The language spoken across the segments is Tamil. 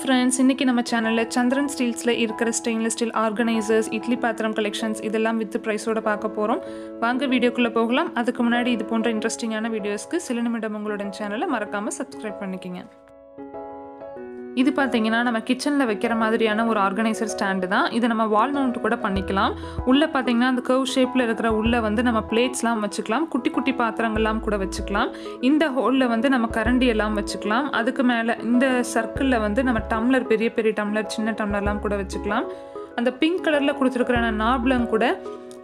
friends, இன்னைக்கு நம்ம சேனல்ல Chandran Steelsல இருக்கிற stainless steel organizers, Idly பாத்திரம் collections இதெல்லாம் வித் பிரைஸோட பார்க்க போறோம். வாங்க வீடியோக்குள்ள போகலாம். அதுக்கு முன்னாடி இது போன்ற இன்ட்ரஸ்டிங்கான வீடியோஸ்க்கு Sila Nimidam Ungaludan சேனலை மறக்காம subscribe பண்ணிக்கங்க. இது பாத்தீங்கன்னா நம்ம கிச்சன்ல வைக்கிற மாதிரியான ஒரு ஆர்கனைசர் ஸ்டாண்ட் தான். இது நம்ம வால் மவுண்ட் கூட பண்ணிக்கலாம். உள்ள பாத்தீங்கன்னா அந்த கர்வ் ஷேப்ல இருக்கிற உள்ள வந்து நம்ம பிளேட்ஸ்லாம் வச்சுக்கலாம். குட்டி குட்டி பாத்திரங்கள்லாம் கூட வச்சுக்கலாம். இந்த ஹோல்ல வந்து நம்ம கரண்டி எல்லாம் வச்சுக்கலாம். அதுக்கு மேல இந்த சர்க்கிள்ல வந்து நம்ம டம்ளர், பெரிய பெரிய டம்ளர், சின்ன டம்ளர்லாம் கூட வச்சுக்கலாம். அந்த பிங்க் கலர்ல கொடுத்திருக்கிற நாப்லம் கூட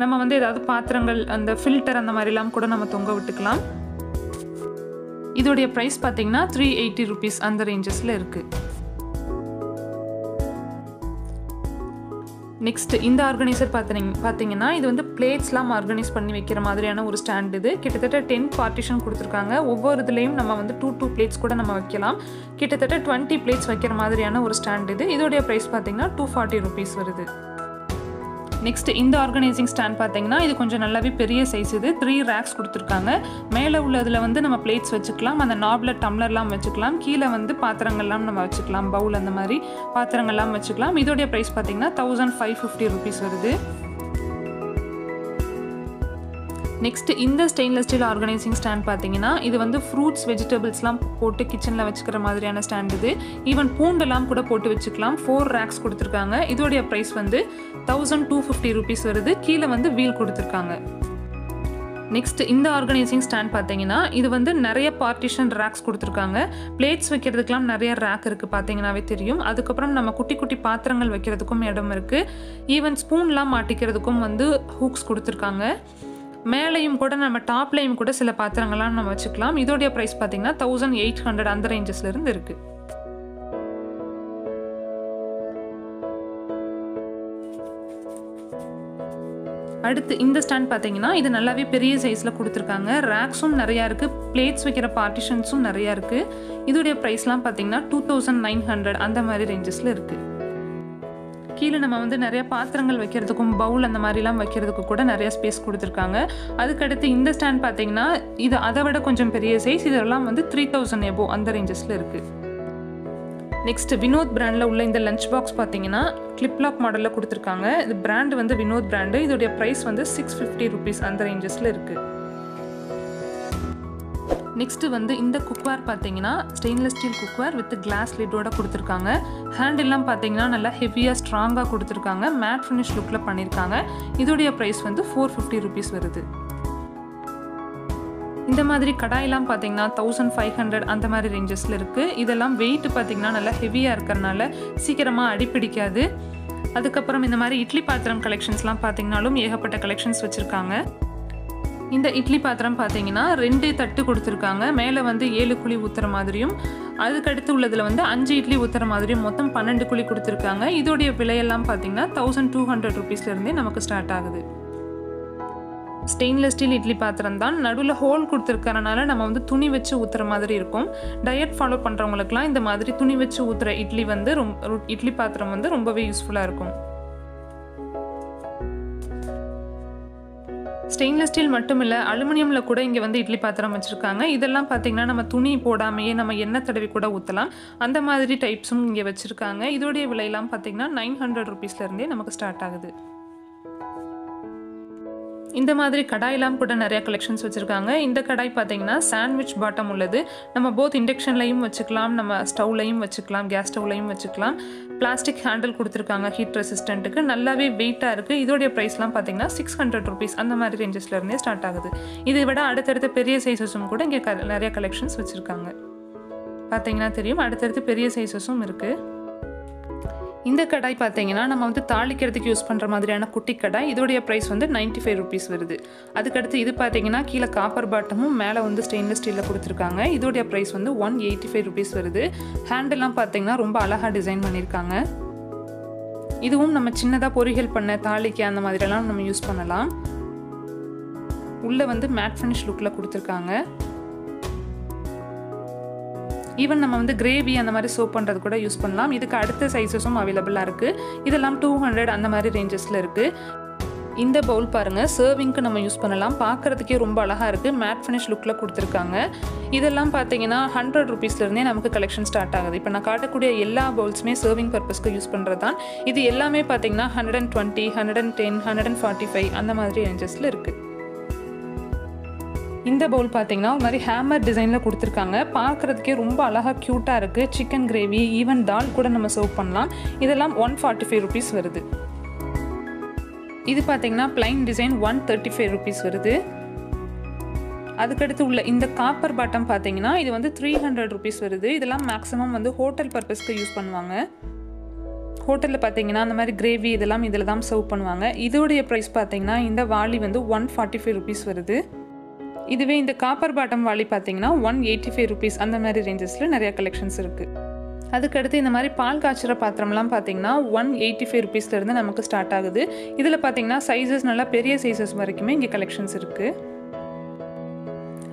நம்ம வந்து ஏதாவது பாத்திரங்கள், அந்த ஃபில்டர் அந்த மாதிரிலாம் கூட நம்ம தொங்க விட்டுக்கலாம். இதோட பிரைஸ் பாத்தீங்கன்னா 380 rupees அந்த ரேஞ்சஸ்ல இருக்கு. நெக்ஸ்ட் இந்த ஆர்கனைசர் பார்த்தீங்கன்னா இது வந்து பிளேட்ஸ்லாம் ஆர்கனைஸ் பண்ணி வைக்கிற மாதிரியான ஒரு ஸ்டாண்ட். இது கிட்டத்தட்ட 10 பார்ட்டிஷன் கொடுத்துருக்காங்க. ஒவ்வொரு இதுலேயும் நம்ம வந்து 2 பிளேட்ஸ் கூட நம்ம வைக்கலாம். கிட்டத்தட்ட 20 பிளேட்ஸ் வைக்கிற மாதிரியான ஒரு ஸ்டாண்ட் இது. இதோடைய ப்ரைஸ் பார்த்தீங்கன்னா 240 rupees வருது. நெக்ஸ்ட் இந்த ஆர்கனைசிங் ஸ்டாண்ட் பார்த்தீங்கன்னா இது கொஞ்சம் நல்லாவே பெரிய சைஸ். இது 3 ரேக்ஸ் கொடுத்துருக்காங்க. மேலே உள்ளதில் வந்து நம்ம பிளேட்ஸ் வச்சுக்கலாம், அந்த நாப்லர் டம்ளர்லாம் வச்சுக்கலாம். கீழே வந்து பாத்திரங்கள்லாம் நம்ம வச்சுக்கலாம், பவுல் அந்த மாதிரி பாத்திரங்கள்லாம் வச்சுக்கலாம். இதோடைய ப்ரைஸ் பார்த்தீங்கன்னா 1550 rupees வருது. நெக்ஸ்ட் இந்த ஸ்டெயின்லெஸ் ஸ்டீல் ஆர்கனைசிங் ஸ்டாண்ட் பார்த்தீங்கன்னா இது வந்து ஃப்ரூட்ஸ், வெஜிடபிள்ஸ்லாம் போட்டு கிச்சனில் வச்சுக்கிற மாதிரியான ஸ்டாண்ட் இது. ஈவன் பூண்டெல்லாம் கூட போட்டு வச்சுக்கலாம். 4 ரேக்ஸ் கொடுத்துருக்காங்க. இதோடைய ப்ரைஸ் வந்து 1250 rupees வருது. கீழே வந்து வீல் கொடுத்துருக்காங்க. நெக்ஸ்ட் இந்த ஆர்கனைசிங் ஸ்டாண்ட் பார்த்தீங்கன்னா இது வந்து நிறைய பார்ட்டிஷன் ரேக்ஸ் கொடுத்துருக்காங்க. பிளேட்ஸ் வைக்கிறதுக்கெலாம் நிறைய ரேக் இருக்குது, பார்த்தீங்கன்னாவே தெரியும். அதுக்கப்புறம் நம்ம குட்டி குட்டி பாத்திரங்கள் வைக்கிறதுக்கும் இடம் இருக்குது. ஈவன் ஸ்பூன்லாம் மாட்டிக்கிறதுக்கும் வந்து ஹூக்ஸ் கொடுத்துருக்காங்க. மேலேயும் கூட நம்ம டாப்லேயும் கூட சில பாத்திரங்கள்லாம் நம்ம வச்சுக்கலாம். இதோடைய ப்ரைஸ் பார்த்தீங்கன்னா 1800 அந்த ரேஞ்சஸ்ல இருந்து இருக்கு. அடுத்து இந்த ஸ்டாண்ட் பார்த்தீங்கன்னா இது நல்லாவே பெரிய சைஸில் கொடுத்துருக்காங்க. ரேக்ஸும் நிறையா இருக்குது, பிளேட்ஸ் வைக்கிற பார்ட்டிஷன்ஸும் நிறையா இருக்குது. இதோடைய ப்ரைஸ்லாம் பார்த்தீங்கன்னா 2900 அந்த மாதிரி ரேஞ்சஸில் இருக்குது. கீழே நம்ம வந்து நிறைய பாத்திரங்கள் வைக்கிறதுக்கும் பவுல் அந்த மாதிரிலாம் வைக்கிறதுக்கு கூட நிறைய ஸ்பேஸ் கொடுத்துருக்காங்க. அதுக்கடுத்து இந்த ஸ்டாண்ட் பார்த்தீங்கன்னா இது அதை விட கொஞ்சம் பெரிய சைஸ். இதெல்லாம் வந்து 3000 above அந்த ரேஞ்சஸில் இருக்குது. நெக்ஸ்ட் வினோத் பிராண்டில் உள்ள இந்த லஞ்ச் பாக்ஸ் பார்த்தீங்கன்னா கிளிப்லாக் மாடலில் கொடுத்துருக்காங்க. இது பிராண்ட் வந்து வினோத் பிராண்டு. இதோடைய ப்ரைஸ் வந்து 650 rupees அந்த ரேஞ்சஸில் இருக்குது. நெக்ஸ்ட் வந்து இந்த குக்வேர் பார்த்தீங்கன்னா stainless steel cookware with glass லிட்டோட கொடுத்துருக்காங்க. ஹேண்டெல்லாம் பார்த்தீங்கன்னா நல்லா ஹெவியாக ஸ்ட்ராங்காக கொடுத்துருக்காங்க. மேட் ஃபினிஷ் லுக்கில் பண்ணியிருக்காங்க. இதோடைய ப்ரைஸ் வந்து 450 rupees வருது. இந்த மாதிரி கடாயெல்லாம் பார்த்தீங்கன்னா 1500 அந்த மாதிரி ரேஞ்சஸில் இருக்குது. இதெல்லாம் வெயிட் பார்த்தீங்கன்னா நல்லா ஹெவியாக இருக்கிறனால சீக்கிரமாக அடிப்பிடிக்காது. அதுக்கப்புறம் இந்த மாதிரி இட்லி பாத்திரம் கலெக்ஷன்ஸ்லாம் பார்த்தீங்கன்னாலும் ஏகப்பட்ட கலெக்ஷன்ஸ் வச்சுருக்காங்க. இந்த இட்லி பாத்திரம் பார்த்தீங்கன்னா 2 தட்டு கொடுத்துருக்காங்க. மேலே வந்து 7 குழி ஊற்றுற மாதிரியும், அதுக்கடுத்து உள்ளதில் வந்து 5 இட்லி ஊற்றுற மாதிரியும் மொத்தம் 12 குழி கொடுத்துருக்காங்க. இதோடைய விலையெல்லாம் பார்த்தீங்கன்னா 1200 rupeesலேருந்தே நமக்கு ஸ்டார்ட் ஆகுது. ஸ்டெயின்லெஸ் ஸ்டீல் இட்லி பாத்திரம் தான். நடுவில் ஹோல் கொடுத்துருக்கறனால நம்ம வந்து துணி வச்சு ஊற்றுற மாதிரி இருக்கும். டயட் ஃபாலோ பண்ணுறவங்களுக்குலாம் இந்த மாதிரி துணி வச்சு ஊற்றுற இட்லி வந்து இட்லி பாத்திரம் வந்து ரொம்பவே யூஸ்ஃபுல்லாக இருக்கும். ஸ்டெயின்லெஸ் ஸ்டீல் மட்டும் இல்லை, அலுமினியமில் கூட இங்கே வந்து இட்லி பாத்திரம் வச்சுருக்காங்க. இதெல்லாம் பார்த்தீங்கன்னா நம்ம துணி போடாமையே நம்ம எண்ணெய் தடவி கூட ஊற்றலாம். அந்த மாதிரி டைப்ஸும் இங்கே வச்சுருக்காங்க. இதோடைய விலையெல்லாம் பார்த்தீங்கன்னா 900 rupeesலேருந்தே நமக்கு ஸ்டார்ட் ஆகுது. இந்த மாதிரி கடாயெல்லாம் கூட நிறைய கலெக்ஷன்ஸ் வச்சுருக்காங்க. இந்த கடாய் பார்த்தீங்கன்னா சாண்ட்விச் பாட்டம் உள்ளது. நம்ம போத் இண்டக்ஷன்லையும் வச்சுக்கலாம், நம்ம ஸ்டவ்லையும் வச்சுக்கலாம், கேஸ் ஸ்டவ்லையும் வச்சுக்கலாம். பிளாஸ்டிக் ஹேண்டில் கொடுத்துருக்காங்க ஹீட் ரெசிஸ்டண்ட்டுக்கு. நல்லாவே வெயிட்டாக இருக்குது. இதோடைய ப்ரைஸ்லாம் பார்த்தீங்கன்னா 600 rupees அந்த மாதிரி ரேஞ்சஸ்லேருந்தே ஸ்டார்ட் ஆகுது. இதை விட அடுத்தடுத்த பெரிய சைஸஸும் கூட இங்கே நிறைய கலெக்ஷன்ஸ் வச்சுருக்காங்க. பார்த்தீங்கன்னா தெரியும், அடுத்தடுத்து பெரிய சைஸஸும் இருக்குது. இந்த கடாய் பார்த்தீங்கன்னா நம்ம வந்து தாளிக்கிறதுக்கு யூஸ் பண்ணுற மாதிரியான குட்டி கடாய். இதோடைய ப்ரைஸ் வந்து 95 rupees வருது. அதுக்கடுத்து இது பார்த்தீங்கன்னா கீழே காப்பர் பாட்டமும் மேலே வந்து ஸ்டெயின்லெஸ் ஸ்டீலில் கொடுத்துருக்காங்க. இதோடைய ப்ரைஸ் வந்து 185 rupees வருது. ஹேண்டெல்லாம் பார்த்தீங்கன்னா ரொம்ப அழகாக டிசைன் பண்ணியிருக்காங்க. இதுவும் நம்ம சின்னதாக பொரியல் பண்ண, தாளிக்க அந்த மாதிரிலாம் நம்ம யூஸ் பண்ணலாம். உள்ளே வந்து மேட் ஃபினிஷ் லுக்கில் கொடுத்துருக்காங்க. ஈவன் நம்ம வந்து கிரேவி அந்த மாதிரி சோப் பண்ணுறது கூட யூஸ் பண்ணலாம். இதுக்கு அடுத்த சைஸஸும் அவைலபிளாக இருக்குது. இதெல்லாம் 200 அந்த மாதிரி ரேஞ்சஸில் இருக்குது. இந்த பவுல் பாருங்க சர்விங்க்கு நம்ம யூஸ் பண்ணலாம். பார்க்கறதுக்கே ரொம்ப அழகா இருக்கு. மேட் ஃபினிஷ் லுக்ல கொடுத்துருக்காங்க. இதெல்லாம் பார்த்தீங்கன்னா 100 rupeesல இருந்தே நமக்கு கலெக்ஷன் ஸ்டார்ட் ஆகுது. இப்போ நான் காட்டக்கூடிய எல்லா பவுல்ஸுமே சர்விங் பர்பஸ்க்கு யூஸ் பண்ணுறது தான். இது எல்லாமே பார்த்தீங்கன்னா 120, 110, 145 அந்த மாதிரி ரேஞ்சஸில் இருக்கு. இந்த பவுல் பார்த்தீங்கன்னா ஒரு மாதிரி ஹேமர் டிசைனில் கொடுத்துருக்காங்க. பார்க்குறதுக்கே ரொம்ப அழகாக க்யூட்டாக இருக்குது. சிக்கன் கிரேவி ஈவன் தால் கூட நம்ம சர்வ் பண்ணலாம். இதெல்லாம் 145 rupees வருது. இது பார்த்தீங்கன்னா பிளைன் டிசைன் 135 rupees வருது. அதுக்கடுத்து உள்ள இந்த காப்பர் பாட்டம் பார்த்தீங்கன்னா இது வந்து 300 rupees வருது. இதெல்லாம் மேக்ஸிமம் வந்து ஹோட்டல் பர்பஸ்க்கு யூஸ் பண்ணுவாங்க. ஹோட்டலில் பார்த்தீங்கன்னா அந்த மாதிரி கிரேவி இதெல்லாம் இதில் தான் சர்வ் பண்ணுவாங்க. இதோடைய ப்ரைஸ் பார்த்தீங்கன்னா இந்த வாளி வந்து 145 rupees வருது. இதுவே இந்த காப்பர் பாட்டம் வாளி பார்த்தீங்கன்னா 185 rupees அந்த மாதிரி ரேஞ்சஸில் நிறைய கலெக்ஷன்ஸ் இருக்குது. அதுக்கடுத்து இந்த மாதிரி பால் காய்ச்சுற பாத்திரம்லாம் பார்த்தீங்கன்னா 185 rupeesலேருந்து நமக்கு ஸ்டார்ட் ஆகுது. இதில் பார்த்தீங்கன்னா சைஸஸ் நல்லா பெரிய சைஸஸ் வரைக்குமே இங்கே கலெக்ஷன்ஸ் இருக்குது.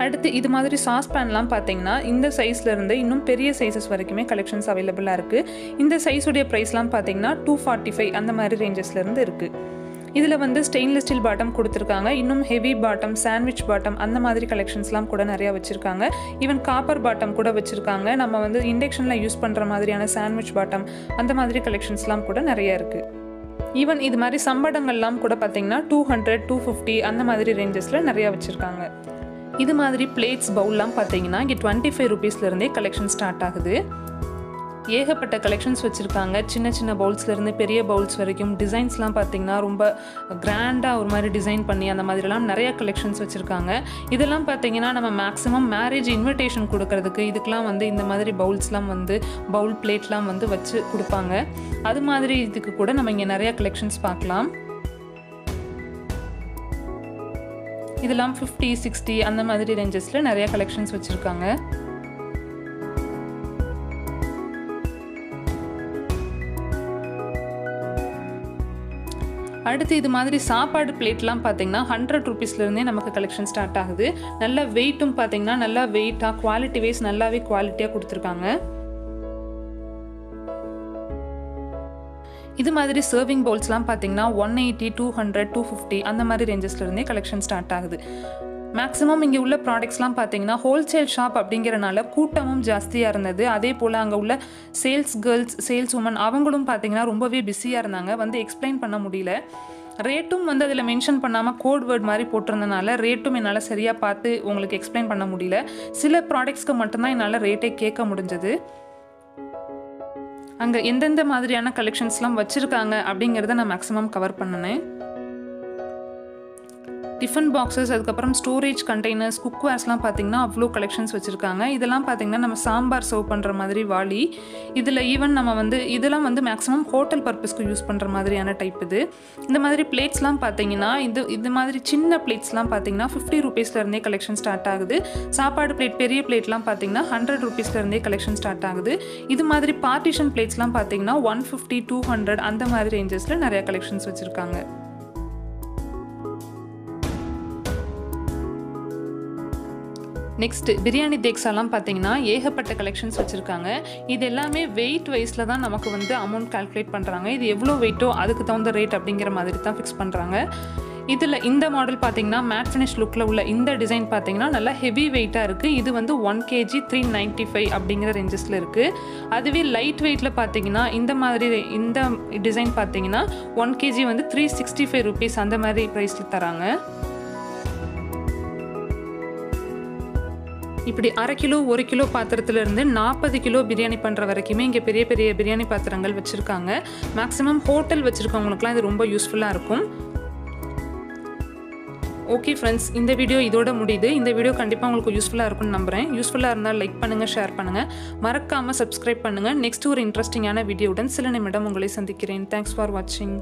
அடுத்து இது மாதிரி சாஸ் பேன்லாம் பார்த்தீங்கன்னா இந்த சைஸ்லேருந்து இன்னும் பெரிய சைஸஸ் வரைக்குமே கலெக்ஷன்ஸ் அவைலபிளாக இருக்குது. இந்த சைஸுடைய ப்ரைஸ்லாம் பார்த்தீங்கன்னா 245 அந்த மாதிரி ரேஞ்சஸ்லேருந்து இருக்குது. இதில் வந்து ஸ்டெயின்லெஸ் ஸ்டீல் பாட்டம் கொடுத்துருக்காங்க. இன்னும் ஹெவி பாட்டம், சாண்ட்விச் பாட்டம் அந்த மாதிரி கலெக்ஷன்ஸ்லாம் கூட நிறையா வச்சுருக்காங்க. ஈவன் காப்பர் பாட்டம் கூட வச்சுருக்காங்க. நம்ம வந்து இண்டக்ஷனில் யூஸ் பண்ணுற மாதிரியான சாண்ட்விச் பாட்டம் அந்த மாதிரி கலெக்ஷன்ஸ்லாம் கூட நிறையா இருக்குது. ஈவன் இது மாதிரி சம்படங்கள்லாம் கூட பார்த்தீங்கன்னா 200, 250 அந்த மாதிரி ரேஞ்சஸில் நிறையா வச்சுருக்காங்க. இது மாதிரி பிளேட்ஸ் பவுல்லாம் பார்த்தீங்கன்னா இங்கே 25 rupeesலேருந்தே கலெக்ஷன் ஸ்டார்ட் ஆகுது. ஏகப்பட்ட கலெக்ஷன்ஸ் வச்சுருக்காங்க. சின்ன சின்ன பவுல்ஸ்லேருந்து பெரிய பவுல்ஸ் வரைக்கும் டிசைன்ஸ்லாம் பார்த்தீங்கன்னா ரொம்ப கிராண்டாக ஒரு மாதிரி டிசைன் பண்ணி அந்த மாதிரிலாம் நிறைய கலெக்ஷன்ஸ் வச்சுருக்காங்க. இதெல்லாம் பார்த்தீங்கன்னா நம்ம மேக்ஸிமம் மேரேஜ் இன்விடேஷன் கொடுக்கறதுக்கு இதுக்கெலாம் வந்து இந்த மாதிரி பவுல்ஸ்லாம் வந்து பவுல் பிளேட்லாம் வந்து வச்சு கொடுப்பாங்க. அது மாதிரி இதுக்கு கூட நம்ம இங்கே நிறைய கலெக்ஷன்ஸ் பார்க்கலாம். இதெல்லாம் 50, 60 அந்த மாதிரி ரேஞ்சஸில் நிறைய கலெக்ஷன்ஸ் வச்சுருக்காங்க. அடுத்து இது மாதிரி சாப்பாடு பிளேட்லாம் பார்த்தீங்கன்னா 100 rupeesலேருந்தே நமக்கு கலெக்ஷன் ஸ்டார்ட் ஆகுது. நல்ல வெயிட்டும் பார்த்தீங்கன்னா நல்லா வெயிட்டாக குவாலிட்டி வைஸ் நல்லாவே குவாலிட்டியாக கொடுத்துருக்காங்க. இது மாதிரி சர்விங் பவுல்ஸ்லாம் பார்த்தீங்கன்னா 180, 200, 250 அந்த மாதிரி ரேஞ்சஸ்லேருந்தே கலெக்ஷன் ஸ்டார்ட் ஆகுது. மேக்ஸிமம் இங்கே உள்ள ப்ராடக்ட்ஸ்லாம் பார்த்தீங்கன்னா ஹோல்சேல் ஷாப் அப்படிங்கிறனால கூட்டமும் ஜாஸ்தியாக இருந்தது. அதே போல் அங்கே உள்ள சேல்ஸ் கேர்ள்ஸ், சேல்ஸ் உமன் அவங்களும் பார்த்தீங்கன்னா ரொம்பவே பிஸியாக இருந்தாங்க. வந்து எக்ஸ்பிளைன் பண்ண முடியல. ரேட்டும் வந்து அதில் மென்ஷன் பண்ணாமல் கோட் வேர்ட் மாதிரி போட்டிருந்தனால ரேட்டும் என்னால் சரியாக பார்த்து உங்களுக்கு எக்ஸ்பிளைன் பண்ண முடியல. சில ப்ராடக்ட்ஸ்க்கு மட்டும்தான் என்னால் ரேட்டே கேட்க முடிஞ்சது. அங்கே எந்தெந்த மாதிரியான கலெக்ஷன்ஸ்லாம் வச்சுருக்காங்க அப்படிங்கிறத நான் மேக்ஸிமம் கவர் பண்ணினேன். டிஃபன் பாக்ஸஸ், அதுக்கப்புறம் ஸ்டோரேஜ் கண்டெய்னர்ஸ், குக்வேர்ஸ்லாம் பார்த்தீங்கன்னா அவ்வளோ கலெக்ஷன்ஸ் வச்சுருக்காங்க. இதெல்லாம் பார்த்தீங்கன்னா நம்ம சாம்பார் சர்வ் பண்ணுற மாதிரி வாளி. இதில் ஈவன் நம்ம வந்து இதெல்லாம் வந்து மேக்ஸிமம் ஹோட்டல் பர்பஸ்க்கு யூஸ் பண்ணுற மாதிரியான டைப் இது. இந்த மாதிரி பிளேட்ஸ்லாம் பார்த்தீங்கன்னா இது மாதிரி சின்ன பிளேட்ஸ்லாம் பார்த்தீங்கன்னா 50 rupeesலேருந்தே கலெக்ஷன் ஸ்டார்ட் ஆகுது. சாப்பாடு பிளேட் பெரிய பிளேட்லாம் பார்த்தீங்கன்னா 100 rupeesலேருந்தே கலெக்ஷன் ஸ்டார்ட் ஆகுது. இது மாதிரி பார்ட்டிஷன் பிளேட்ஸ்லாம் பார்த்தீங்கன்னா 150, 200 அந்த மாதிரி ரேஞ்சஸில் நிறைய கலெக்ஷன்ஸ் வச்சுருக்காங்க. நெக்ஸ்ட் பிரியாணி தேக்ஸாலாம் பார்த்தீங்கன்னா ஏகப்பட்ட கலெக்ஷன்ஸ் வச்சுருக்காங்க. இது எல்லாமே வெயிட் வைஸில் தான் நமக்கு வந்து அமௌண்ட் கால்குலேட் பண்ணுறாங்க. இது எவ்வளோ வெயிட்டோ அதுக்கு தகுந்த ரேட் அப்படிங்கிற மாதிரி தான் ஃபிக்ஸ் பண்ணுறாங்க. இதில் இந்த மாடல் பார்த்தீங்கன்னா மேட் ஃபினிஷ் லுக்கில் உள்ள இந்த டிசைன் பார்த்தீங்கன்னா நல்லா ஹெவி வெயிட்டாக இருக்குது. இது வந்து 1 kg 395 அப்படிங்கிற ரேஞ்சஸில் இருக்குது. அதுவே லைட் வெயிட்டில் பார்த்தீங்கன்னா இந்த டிசைன் பார்த்தீங்கன்னா 1 kg வந்து 365 rupees அந்த மாதிரி ப்ரைஸில் தராங்க. இப்படி 1/2 கிலோ 1 கிலோ பாத்திரத்திலிருந்து 40 கிலோ பிரியாணி பண்ணுற வரைக்குமே இங்கே பெரிய பெரிய பிரியாணி பாத்திரங்கள் வச்சுருக்காங்க. மேக்ஸிமம் ஹோட்டல் வச்சுருக்கவங்களுக்குலாம் இது ரொம்ப யூஸ்ஃபுல்லாக இருக்கும். ஓகே ஃப்ரெண்ட்ஸ், இந்த வீடியோ இதோட முடியுது. இந்த வீடியோ கண்டிப்பாக உங்களுக்கு யூஸ்ஃபுல்லாக இருக்கும்னு நம்புகிறேன். யூஸ்ஃபுல்லாக இருந்தால் லைக் பண்ணுங்கள், ஷேர் பண்ணுங்கள், மறக்காமல் சப்ஸ்கிரைப் பண்ணுங்கள். நெக்ஸ்ட் ஒரு இன்ட்ரெஸ்டிங்கான வீடியோவுடன் சில நிமிடம் உங்களை சந்திக்கிறேன். தேங்க்ஸ் ஃபார் வாட்சிங்.